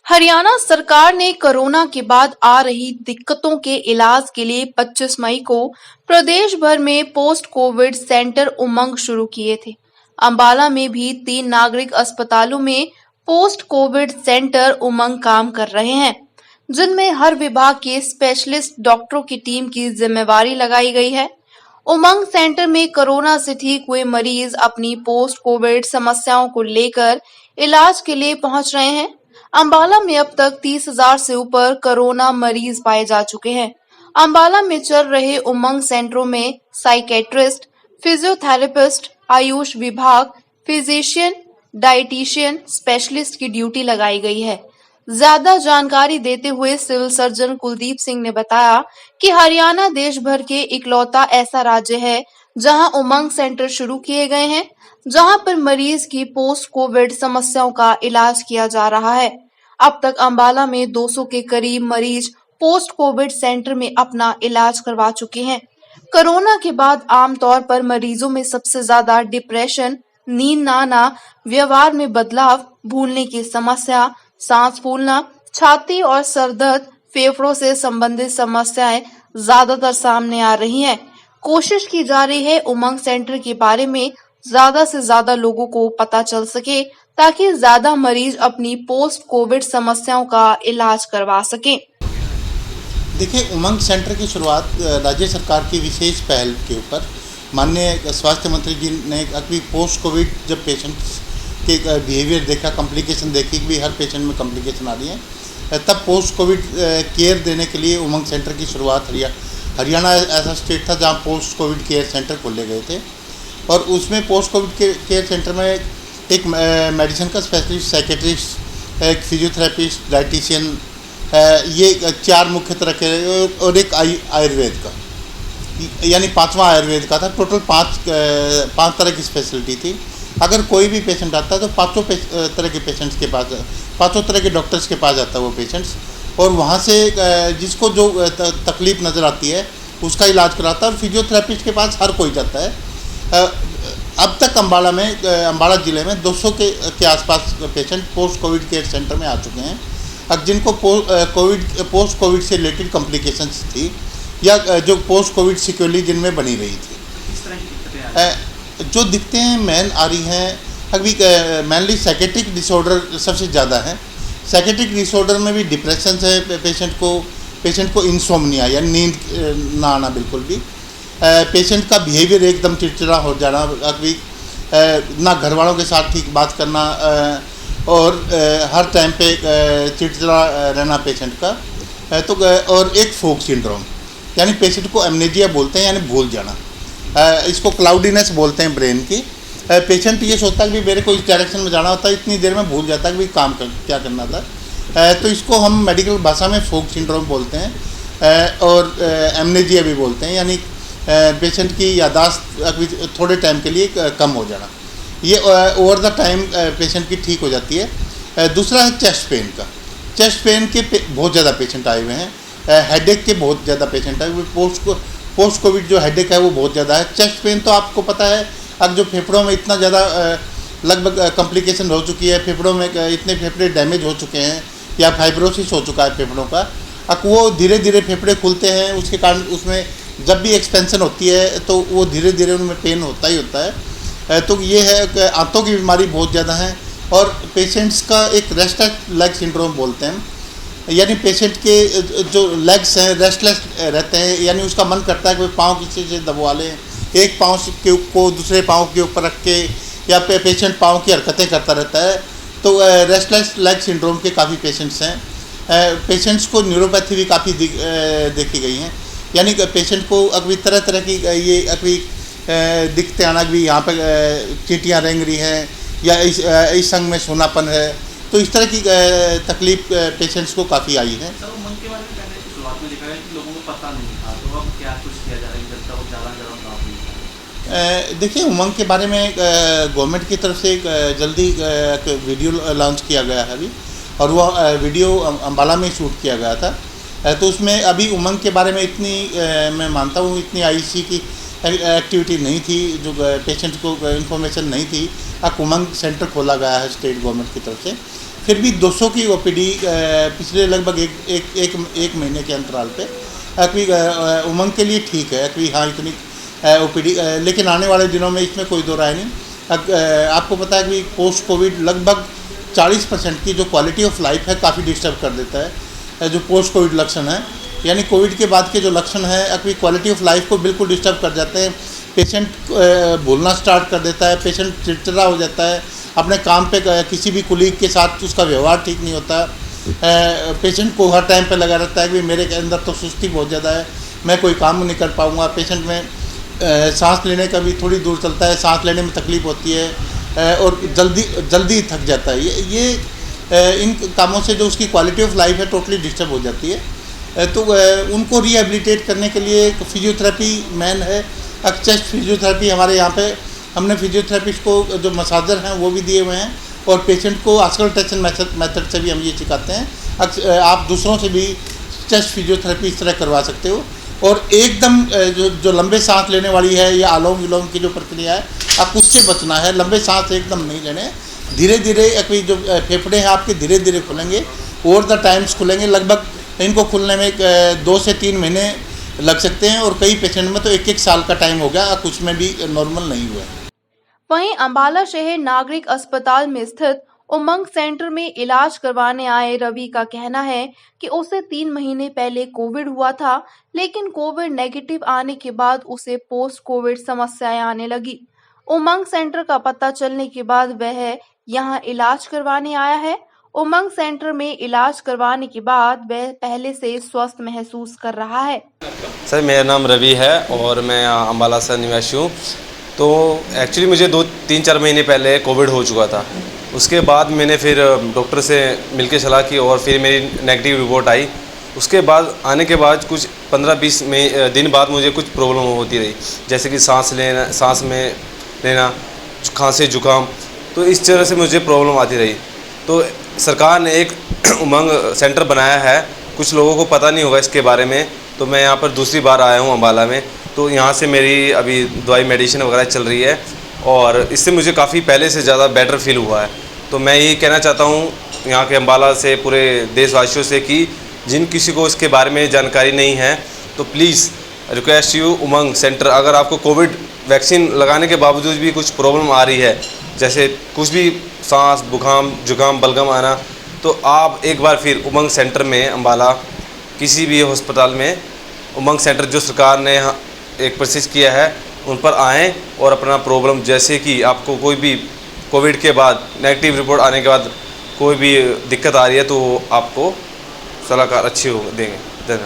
हरियाणा सरकार ने कोरोना के बाद आ रही दिक्कतों के इलाज के लिए 25 मई को प्रदेश भर में पोस्ट कोविड सेंटर उमंग शुरू किए थे। अंबाला में भी 3 नागरिक अस्पतालों में पोस्ट कोविड सेंटर उमंग काम कर रहे हैं, जिनमें हर विभाग के स्पेशलिस्ट डॉक्टरों की टीम की जिम्मेवारी लगाई गई है। उमंग सेंटर में कोरोना से ठीक हुए मरीज अपनी पोस्ट कोविड समस्याओं को लेकर इलाज के लिए पहुंच रहे हैं। अंबाला में अब तक 30,000 से ऊपर कोरोना मरीज पाए जा चुके हैं। अंबाला में चल रहे उमंग सेंटरों में साइकेट्रिस्ट, फिजियोथेरेपिस्ट, आयुष विभाग, फिजिशियन, डाइटिशियन, स्पेशलिस्ट की ड्यूटी लगाई गई है। ज्यादा जानकारी देते हुए सिविल सर्जन कुलदीप सिंह ने बताया कि हरियाणा देश भर के इकलौता ऐसा राज्य है जहां उमंग सेंटर शुरू किए गए हैं, जहां पर मरीज की पोस्ट कोविड समस्याओं का इलाज किया जा रहा है। अब तक अंबाला में 200 के करीब मरीज पोस्ट कोविड सेंटर में अपना इलाज करवा चुके हैं। कोरोना के बाद आमतौर पर मरीजों में सबसे ज्यादा डिप्रेशन, नींद न आना, व्यवहार में बदलाव, भूलने की समस्या, सांस फूलना, छाती और सर दर्द, फेफड़ों से संबंधित समस्याएं ज्यादातर सामने आ रही हैं। कोशिश की जा रही है उमंग सेंटर के बारे में ज्यादा से ज्यादा लोगों को पता चल सके, ताकि ज्यादा मरीज अपनी पोस्ट कोविड समस्याओं का इलाज करवा सकें। देखिए, उमंग सेंटर की शुरुआत राज्य सरकार की विशेष पहल के ऊपर माननीय स्वास्थ्य मंत्री जी ने अभी पोस्ट कोविड जब पेशेंट्स के बिहेवियर देखा, कॉम्प्लिकेशन देखी कि भी हर पेशेंट में कॉम्प्लिकेशन आ रही है, तब पोस्ट कोविड केयर देने के लिए उमंग सेंटर की शुरुआत हरियाणा ऐसा स्टेट था जहां पोस्ट कोविड केयर सेंटर खोले गए थे। और उसमें पोस्ट कोविड केयर सेंटर में एक मेडिसिन का स्पेशलिस्ट, साइकेट्रिस्ट, एक फिजियोथेरेपिस्ट, डाइटिशियन, ये 4 मुख्य तरह के, और एक आयुर्वेद का, यानी 5वां आयुर्वेद का था। टोटल 5 तरह की स्पेशलिटी थी। अगर कोई भी पेशेंट आता है तो 5 तरह के पेशेंट्स के पास, 5 तरह के डॉक्टर्स के पास जाता है वो पेशेंट्स, और वहाँ से जिसको जो तकलीफ नज़र आती है उसका इलाज कराता है। और फिजियोथेरेपिस्ट के पास हर कोई जाता है। अब तक अम्बाला ज़िले में 200 के आसपास patient post Covid care centre में आ चुके हैं। अब जिनको पोस्ट कोविड से रिलेटेड कॉम्प्लिकेशंस थी या जो पोस्ट कोविड सिक्योरली जिनमें बनी रही थी, किस तरह की दिक्कतें आ रही हैं? जो दिक्कतें मेन आ रही हैं, अभी मेनली साइकेट्रिक डिसऑर्डर सबसे ज़्यादा है। साइकेट्रिक डिसऑर्डर में भी डिप्रेशन है पेशेंट को इंसोम्निया या नींद ना आना बिल्कुल भी, पेशेंट का बिहेवियर एकदम चिड़चिड़ा हो जाना, अभी ना घर वालों के साथ ठीक बात करना, और हर टाइम पे चिड़चिड़ा रहना पेशेंट का, तो और एक फोक सिंड्रोम, यानी पेशेंट को एमनेजिया बोलते हैं, यानी भूल जाना, इसको क्लाउडीनेस बोलते हैं ब्रेन की। पेशेंट ये सोचता है कि मेरे को इस डायरेक्शन में जाना होता है, इतनी देर में भूल जाता है कि काम क्या करना था। तो इसको हम मेडिकल भाषा में फोक सिंड्रोम बोलते हैं, और एमनेजिया भी बोलते हैं, यानी पेशेंट की याददाश्त अभी थोड़े टाइम के लिए कम हो जाना। ये ओवर द टाइम पेशेंट की ठीक हो जाती है। दूसरा है चेस्ट पेन का। चेस्ट पेन के बहुत ज़्यादा पेशेंट आए हुए हैं। हेडेक के बहुत ज़्यादा पेशेंट आए हुए। पोस्ट कोविड जो हेडेक है वो बहुत ज़्यादा है। चेस्ट पेन तो आपको पता है, अब जो फेफड़ों में इतना ज़्यादा लगभग कॉम्प्लिकेशन हो चुकी है, फेफड़ों में इतने फेफड़े डैमेज हो चुके हैं या फाइब्रोसिस हो चुका है फेफड़ों का, अब वो धीरे धीरे फेफड़े खुलते हैं, उसके कारण उसमें जब भी एक्सपेंशन होती है तो वो धीरे धीरे उनमें पेन होता ही होता है। तो ये है कि आंतों की बीमारी बहुत ज़्यादा है। और पेशेंट्स का एक रेस्टलेस लेग सिंड्रोम बोलते हैं, यानी पेशेंट के जो लेग्स हैं रेस्टलेस रहते हैं, यानी उसका मन करता है कि पाँव किसी से दबवा लें, एक पाँव को दूसरे पाँव के ऊपर रख के, या पेशेंट पाँव की हरकतें करता रहता है। तो रेस्टलेस लेग सिंड्रोम के काफ़ी पेशेंट्स हैं। पेशेंट्स को न्यूरोपैथी भी काफ़ी देखी गई हैं, यानी कि पेशेंट को अभी तरह तरह की ये अभी दिखते आना भी, यहाँ पर चींटियाँ रेंग रही हैं या इस संग में सोनापन है, तो इस तरह की तकलीफ पेशेंट्स को काफ़ी आई है। सर, उमंग के बारे में पहले शुरुआत में देखा गया कि लोगों को पता नहीं था, तो अब क्या कुछ किया जा रहा है जनता को ज़्यादा देखिए, उमंग के बारे में गवर्नमेंट की तरफ से एक जल्दी एक वीडियो लॉन्च किया गया है अभी, और वो वीडियो अम्बाला में शूट किया गया था। तो उसमें अभी उमंग के बारे में इतनी मैं मानता हूँ इतनी आईसी की एक्टिविटी नहीं थी, जो पेशेंट को इन्फॉर्मेशन नहीं थी। अब उमंग सेंटर खोला गया है स्टेट गवर्नमेंट की तरफ से, फिर भी 200 की ओपीडी पिछले लगभग एक महीने के अंतराल पे अभी उमंग के लिए ठीक है अभी। हाँ, इतनी ओपीडी, लेकिन आने वाले दिनों में इसमें कोई दो राय नहीं। आपको पता है कि पोस्ट कोविड लगभग 40% की जो क्वालिटी ऑफ लाइफ है काफ़ी डिस्टर्ब कर देता है। जो पोस्ट कोविड लक्षण है, यानी कोविड के बाद के जो लक्षण है अभी क्वालिटी ऑफ लाइफ को बिल्कुल डिस्टर्ब कर जाते हैं। पेशेंट बोलना स्टार्ट कर देता है, पेशेंट चिड़चिड़ा हो जाता है, अपने काम पे किसी भी कुलीग के साथ उसका व्यवहार ठीक नहीं होता। पेशेंट को हर टाइम पे लगा रहता है कि मेरे के अंदर तो सुस्ती बहुत ज़्यादा है, मैं कोई काम नहीं कर पाऊँगा। पेशेंट में सांस लेने का भी थोड़ी दूर चलता है, सांस लेने में तकलीफ़ होती है और जल्दी थक जाता है। ये इन कामों से जो उसकी क्वालिटी ऑफ लाइफ है टोटली डिस्टर्ब हो जाती है। तो उनको रिहेबिलिटेट करने के लिए फिजियोथेरेपी मैन है। चेस्ट फिजियोथेरेपी हमारे यहाँ पे हमने फिजियोथेरेपिस्ट को जो मसाजर हैं वो भी दिए हुए हैं और पेशेंट को आस्कल्टेशन मेथड से भी हम ये सिखाते हैं। आप दूसरों से भी चेस्ट फिजियोथेरेपी इस तरह करवा सकते हो। और एकदम जो लंबे सांस लेने वाली है या अनुलोम विलोम की जो प्रक्रिया है, आप उससे बचना है। लंबे सांस एकदम नहीं लेने, धीरे धीरे अभी जो फेफड़े हैं आपके धीरे धीरे खुलेंगे, ओवर द टाइम्स खुलेंगे। लगभग इनको खुलने में 2 से 3 महीने लग सकते हैं और कई पेशेंट में तो 1-1 साल का टाइम हो गया, कुछ में भी नॉर्मल नहीं हुआ। वहीं अंबाला शहर नागरिक अस्पताल में स्थित उमंग सेंटर में इलाज करवाने आए रवि का कहना है कि उसे 3 महीने पहले कोविड हुआ था, लेकिन कोविड नेगेटिव आने के बाद उसे पोस्ट कोविड समस्याएं आने लगी। उमंग सेंटर का पता चलने के बाद वह यहां इलाज करवाने आया है। उमंग सेंटर में इलाज करवाने के बाद वह पहले से स्वस्थ महसूस कर रहा है। सर, मेरा नाम रवि है और मैं अम्बाला से निवासी हूँ। तो एक्चुअली मुझे 2-3-4 महीने पहले कोविड हो चुका था। उसके बाद मैंने फिर डॉक्टर से मिलकर सलाह की और फिर मेरी नेगेटिव रिपोर्ट आई। उसके बाद आने के बाद कुछ 15-20 दिन बाद मुझे कुछ प्रॉब्लम होती रही, जैसे कि सांस में लेना, खांसी जुकाम, तो इस तरह से मुझे प्रॉब्लम आती रही। तो सरकार ने एक उमंग सेंटर बनाया है, कुछ लोगों को पता नहीं होगा इसके बारे में। तो मैं यहाँ पर दूसरी बार आया हूँ अम्बाला में, तो यहाँ से मेरी अभी दवाई मेडिसिन वगैरह चल रही है और इससे मुझे काफ़ी पहले से ज़्यादा बेटर फील हुआ है। तो मैं ये कहना चाहता हूँ यहाँ के अम्बाला से, पूरे देशवासियों से कि जिन किसी को इसके बारे में जानकारी नहीं है तो please request you, Umang centre, अगर आपको कोविड वैक्सीन लगाने के बावजूद भी कुछ प्रॉब्लम आ रही है, जैसे कुछ भी सांस, जुकाम, बलगम आना, तो आप एक बार फिर उमंग सेंटर में अम्बाला किसी भी अस्पताल में उमंग सेंटर जो सरकार ने एक प्रोसेस किया है उन पर आएँ और अपना प्रॉब्लम, जैसे कि आपको कोई भी कोविड के बाद नेगेटिव रिपोर्ट आने के बाद कोई भी दिक्कत आ रही है तो आपको सलाहकार अच्छी देंगे।